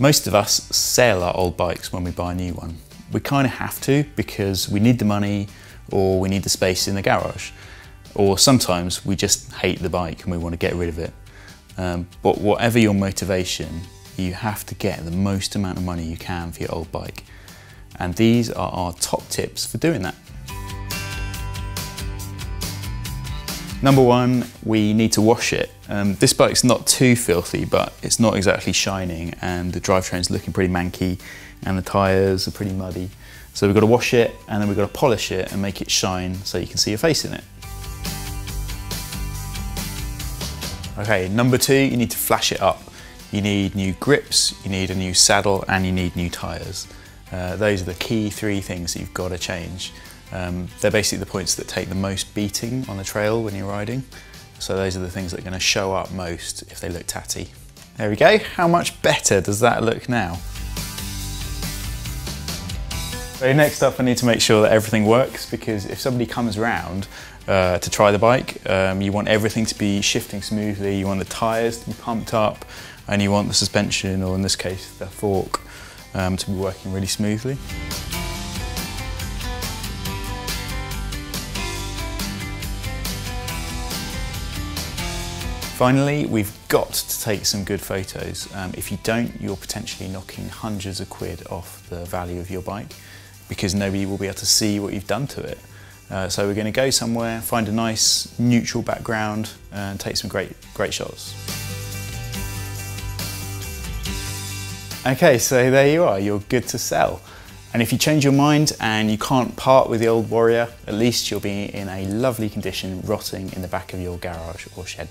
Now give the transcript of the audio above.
Most of us sell our old bikes when we buy a new one. We kind of have to because we need the money or we need the space in the garage. Or sometimes we just hate the bike and we want to get rid of it. But whatever your motivation, you have to get the most amount of money you can for your old bike. And these are our top tips for doing that. Number one, we need to wash it. This bike's not too filthy, but it's not exactly shining, and the drivetrain's looking pretty manky and the tyres are pretty muddy. So we've got to wash it and then we've got to polish it and make it shine so you can see your face in it. Okay, number two, you need to flash it up. You need new grips, you need a new saddle, and you need new tyres. Those are the key three things that you've got to change. They're basically the points that take the most beating on the trail when you're riding. So those are the things that are going to show up most if they look tatty. There we go. How much better does that look now? So next up, I need to make sure that everything works, because if somebody comes around to try the bike, you want everything to be shifting smoothly, you want the tyres to be pumped up, and you want the suspension, or in this case the fork, to be working really smoothly. Finally, we've got to take some good photos. If you don't, you're potentially knocking hundreds of quid off the value of your bike, because nobody will be able to see what you've done to it. So we're going to go somewhere, find a nice neutral background and take some great shots. Okay, so there you are, you're good to sell. And if you change your mind and you can't part with the old Warrior, at least you'll be in a lovely condition rotting in the back of your garage or shed.